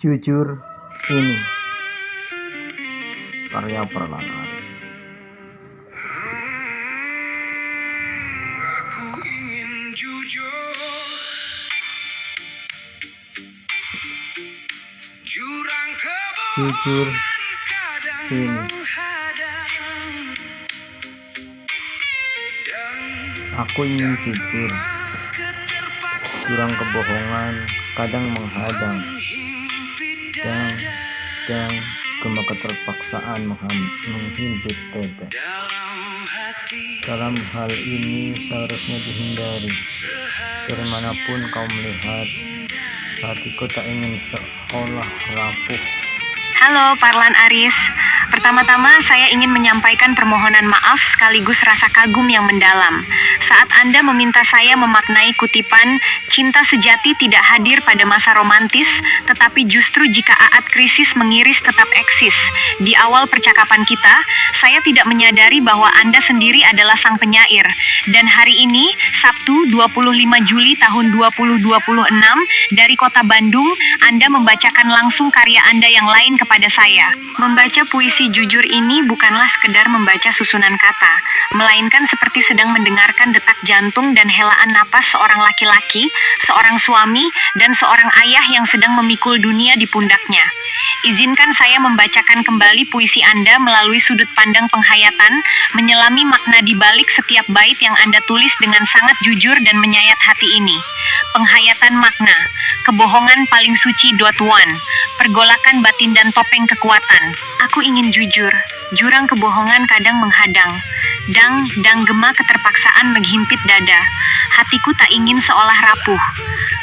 Jujur ini karya Parlan Aris. Aku ingin jujur, jurang Jujur kebohongan kadang ini menghadang, dan aku ingin jujur, keterpaksa jurang kebohongan kadang menghadang, menghimpit dan dada. gema keterpaksaan menghimpit dada. Dalam hati Dalam hal ini seharusnya dihindari. Dari manapun kau melihat, hatiku tak ingin seolah rapuh. Halo Parlan Aris, pertama-tama saya ingin menyampaikan permohonan maaf sekaligus rasa kagum yang mendalam saat Anda meminta saya memaknai kutipan cinta sejati tidak hadir pada masa romantis, tetapi justru jika aat krisis mengiris tetap eksis. Di awal percakapan kita, saya tidak menyadari bahwa Anda sendiri adalah sang penyair, dan hari ini, Sabtu 25 Juli tahun 2026, dari kota Bandung, Anda membacakan langsung karya Anda yang lain kepada saya. Membaca puisi jujur ini bukanlah sekedar membaca susunan kata, melainkan seperti sedang mendengarkan detak jantung dan helaan napas seorang laki-laki, seorang suami, dan seorang ayah yang sedang memikul dunia di pundaknya. Izinkan saya membacakan kembali puisi Anda melalui sudut pandang penghayatan, menyelami makna di balik setiap bait yang Anda tulis dengan sangat jujur dan menyayat hati ini. Penghayatan makna, kebohongan paling suci .1, pergolakan batin dan topeng kekuatan. Aku ingin jujur, jurang kebohongan kadang menghadang. Dang gema keterpaksaan menghimpit dada. Hatiku tak ingin seolah rapuh.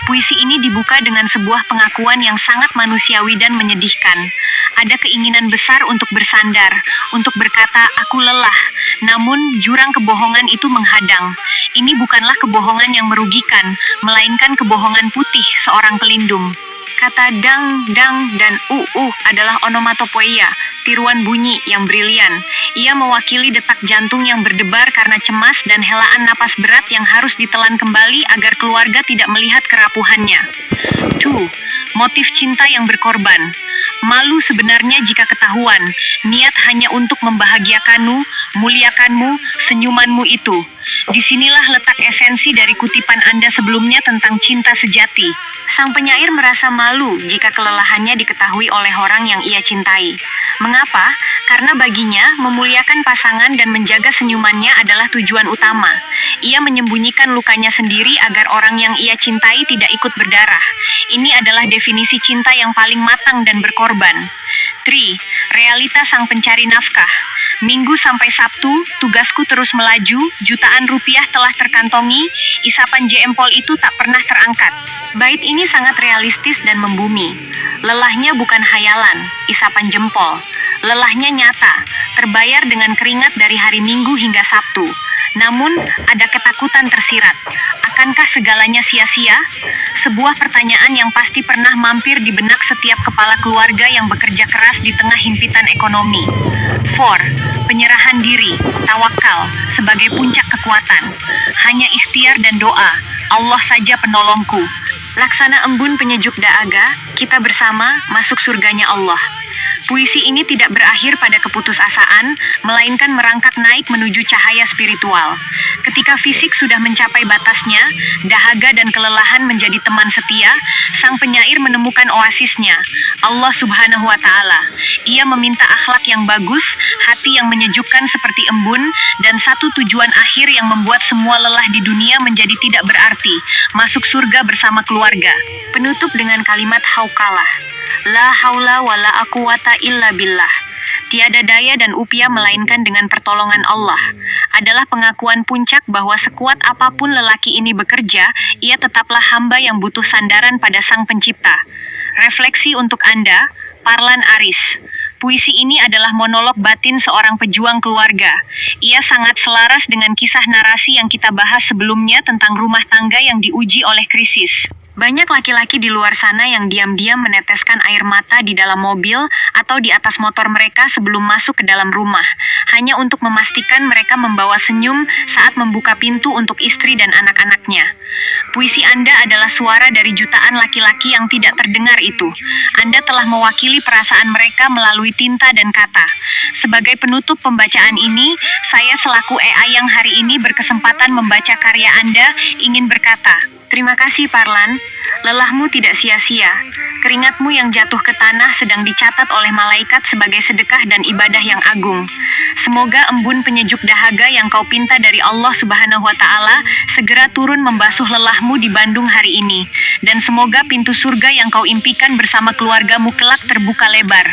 Puisi ini dibuka dengan sebuah pengakuan yang sangat manusiawi dan menyedihkan. Ada keinginan besar untuk bersandar, untuk berkata, aku lelah. Namun, jurang kebohongan itu menghadang. Ini bukanlah kebohongan yang merugikan, melainkan kebohongan putih seorang pelindung. Kata dang, dan adalah onomatopoeia, tiruan bunyi yang brilian. Ia mewakili detak jantung yang berdebar karena cemas dan helaan napas berat yang harus ditelan kembali agar keluarga tidak melihat kerapuhannya. 2. Motif cinta yang berkorban. Malu sebenarnya jika ketahuan, niat hanya untuk membahagiakanmu, muliakanmu, senyumanmu itu. Disinilah letak esensi dari kutipan Anda sebelumnya tentang cinta sejati. Sang penyair merasa malu jika kelelahannya diketahui oleh orang yang ia cintai. Mengapa? Karena baginya, memuliakan pasangan dan menjaga senyumannya adalah tujuan utama. Ia menyembunyikan lukanya sendiri agar orang yang ia cintai tidak ikut berdarah. Ini adalah definisi cinta yang paling matang dan berkorban. 3. Realita sang pencari nafkah. Minggu sampai Sabtu, tugasku terus melaju, jutaan rupiah telah terkantongi, isapan jempol itu tak pernah terangkat. Bait ini sangat realistis dan membumi. Lelahnya bukan hayalan, isapan jempol. Lelahnya nyata, terbayar dengan keringat dari hari Minggu hingga Sabtu. Namun, ada ketakutan tersirat. Akankah segalanya sia-sia? Sebuah pertanyaan yang pasti pernah mampir di benak setiap kepala keluarga yang bekerja keras di tengah himpitan ekonomi. 4. Penyerahan diri, tawakal, sebagai puncak kekuatan. Hanya ikhtiar dan doa, Allah saja penolongku. Laksana embun penyejuk daaga, kita bersama masuk surganya Allah. Puisi ini tidak berakhir pada keputusasaan, melainkan merangkak naik menuju cahaya spiritual. Ketika fisik sudah mencapai batasnya, dahaga dan kelelahan menjadi teman setia, sang penyair menemukan oasisnya, Allah Subhanahu wa Ta'ala. Ia meminta akhlak yang bagus, hati yang menyejukkan seperti embun, dan satu tujuan akhir yang membuat semua lelah di dunia menjadi tidak berarti, masuk surga bersama keluarga. Penutup dengan kalimat haukalah. La haula wa la quwata illa billah. Tiada daya dan upaya melainkan dengan pertolongan Allah. Adalah pengakuan puncak bahwa sekuat apapun lelaki ini bekerja, ia tetaplah hamba yang butuh sandaran pada Sang Pencipta. Refleksi untuk Anda, Parlan Aris. Puisi ini adalah monolog batin seorang pejuang keluarga. Ia sangat selaras dengan kisah narasi yang kita bahas sebelumnya tentang rumah tangga yang diuji oleh krisis. Banyak laki-laki di luar sana yang diam-diam meneteskan air mata di dalam mobil atau di atas motor mereka sebelum masuk ke dalam rumah, hanya untuk memastikan mereka membawa senyum saat membuka pintu untuk istri dan anak-anaknya. Puisi Anda adalah suara dari jutaan laki-laki yang tidak terdengar itu. Anda telah mewakili perasaan mereka melalui tinta dan kata. Sebagai penutup pembacaan ini, saya selaku EA yang hari ini berkesempatan membaca karya Anda ingin berkata, terima kasih Parlan, lelahmu tidak sia-sia. Keringatmu yang jatuh ke tanah sedang dicatat oleh malaikat sebagai sedekah dan ibadah yang agung. Semoga embun penyejuk dahaga yang kau pinta dari Allah Subhanahu wa Ta'ala segera turun membasuh lelahmu di Bandung hari ini. Dan semoga pintu surga yang kau impikan bersama keluargamu kelak terbuka lebar.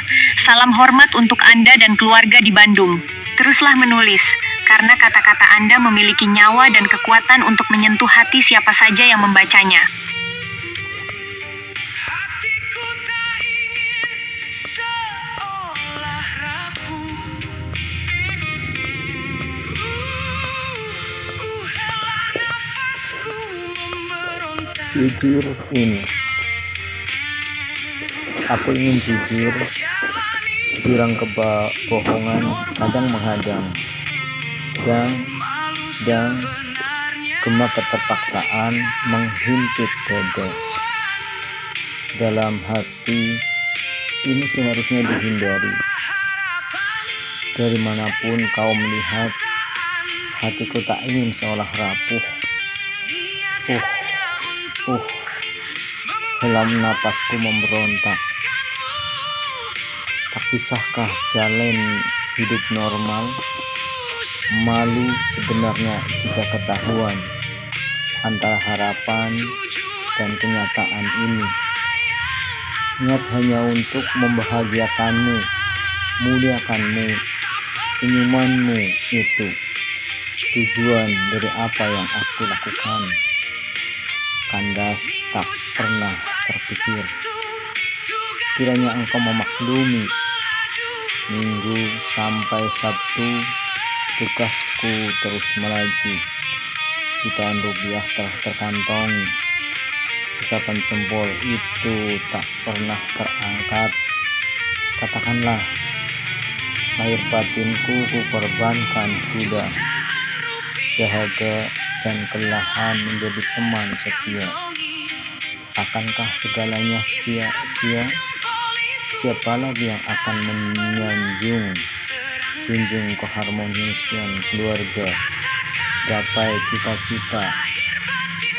Salam hormat untuk Anda dan keluarga di Bandung. Teruslah menulis, karena kata-kata Anda memiliki nyawa dan kekuatan untuk menyentuh hati siapa saja yang membacanya. Hatiku tak ingin seolah rapuh. Hela nafasku memberontak. Jujur ini, aku ingin jujur. Jurang kebohongan kadang menghadang, dan gema keterpaksaan menghimpit dada. Dalam hati ini seharusnya dihindari. Dari manapun kau melihat, hatiku tak ingin seolah rapuh. Helam napasku memberontak. Tak bisakah jalan hidup normal? Malu sebenarnya jika ketahuan antara harapan dan kenyataan ini. Niat hanya untuk membahagiakanmu, muliakanmu, senyumanmu itu tujuan dari apa yang aku lakukan. Kandas tak pernah terpikir. Kiranya engkau memaklumi, Minggu sampai Sabtu tugasku terus melaju. Jutaan rupiah telah terkantongi. Isapan jempol itu tak pernah terangkat. Katakanlah, lahir batinku kukorbankan sudah. Dahaga dan kelelahan menjadi teman setia. Akankah segalanya sia-sia? Siapa lagi yang akan menyanjung, junjung keharmonisan keluarga, gapai cita-cita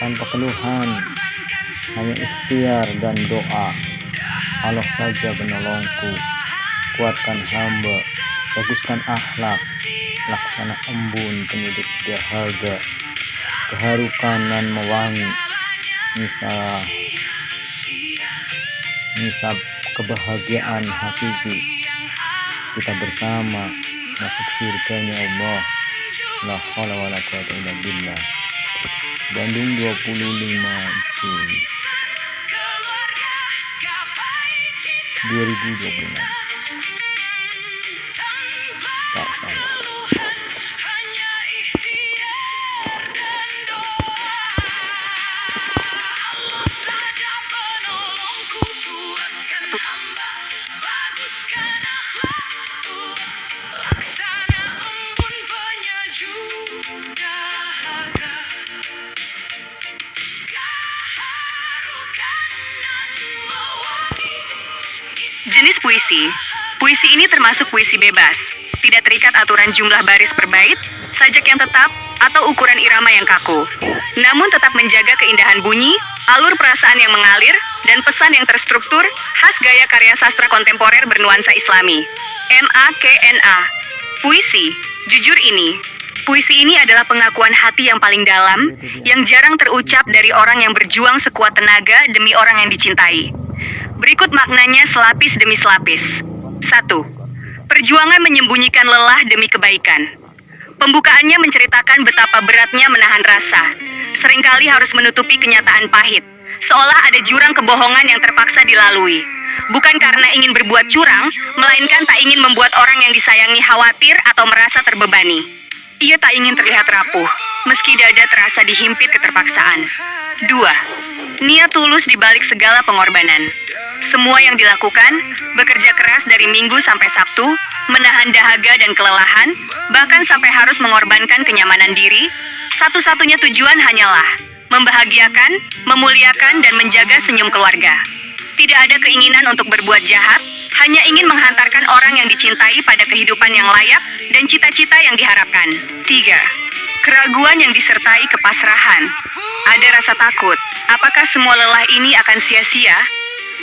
tanpa keluhan, hanya ikhtiar dan doa. Allah saja penolongku, kuatkan hamba, baguskan akhlak, laksana embun penyejuk dahaga, keharukan nan mewangi, nisab kebahagiaan hakiki. Kita bersama masuk surganya Allah. La haula wala quwwata illa billah. Bandung 25 Juli 2026. Tak salah. Jenis puisi. Puisi ini termasuk puisi bebas, tidak terikat aturan jumlah baris per bait, sajak yang tetap, atau ukuran irama yang kaku. Namun tetap menjaga keindahan bunyi, alur perasaan yang mengalir, dan pesan yang terstruktur, khas gaya karya sastra kontemporer bernuansa Islami. MAKNA. Puisi. Jujur ini. Puisi ini adalah pengakuan hati yang paling dalam, yang jarang terucap dari orang yang berjuang sekuat tenaga demi orang yang dicintai. Berikut maknanya selapis demi selapis. 1. Perjuangan menyembunyikan lelah demi kebaikan. Pembukaannya menceritakan betapa beratnya menahan rasa. Seringkali harus menutupi kenyataan pahit, seolah ada jurang kebohongan yang terpaksa dilalui. Bukan karena ingin berbuat curang, melainkan tak ingin membuat orang yang disayangi khawatir atau merasa terbebani. Ia tak ingin terlihat rapuh, meski dada terasa dihimpit keterpaksaan. 2. Niat tulus di balik segala pengorbanan. Semua yang dilakukan, bekerja keras dari Minggu sampai Sabtu, menahan dahaga dan kelelahan, bahkan sampai harus mengorbankan kenyamanan diri, satu-satunya tujuan hanyalah membahagiakan, memuliakan, dan menjaga senyum keluarga. Tidak ada keinginan untuk berbuat jahat, hanya ingin menghantarkan orang yang dicintai pada kehidupan yang layak dan cita-cita yang diharapkan. 3. Keraguan yang disertai kepasrahan. Ada rasa takut, apakah semua lelah ini akan sia-sia?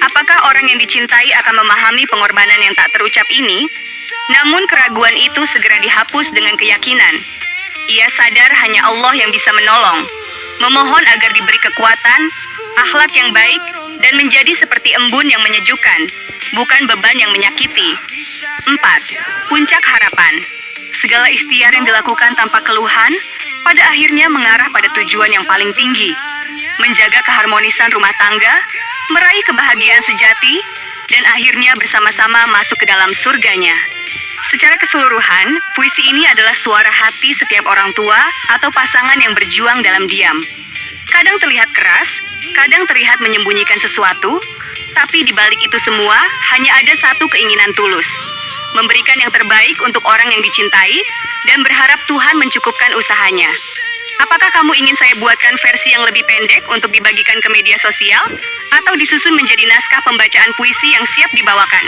Apakah orang yang dicintai akan memahami pengorbanan yang tak terucap ini? Namun keraguan itu segera dihapus dengan keyakinan. Ia sadar hanya Allah yang bisa menolong. Memohon agar diberi kekuatan, akhlak yang baik, dan menjadi seperti embun yang menyejukkan, bukan beban yang menyakiti. 4. Puncak harapan. Segala ikhtiar yang dilakukan tanpa keluhan, pada akhirnya mengarah pada tujuan yang paling tinggi. Menjaga keharmonisan rumah tangga, meraih kebahagiaan sejati, dan akhirnya bersama-sama masuk ke dalam surganya. Secara keseluruhan, puisi ini adalah suara hati setiap orang tua atau pasangan yang berjuang dalam diam. Kadang terlihat keras, kadang terlihat menyembunyikan sesuatu, tapi di balik itu semua hanya ada satu keinginan tulus. Memberikan yang terbaik untuk orang yang dicintai, dan berharap Tuhan mencukupkan usahanya. Apakah kamu ingin saya buatkan versi yang lebih pendek untuk dibagikan ke media sosial? Atau disusun menjadi naskah pembacaan puisi yang siap dibawakan?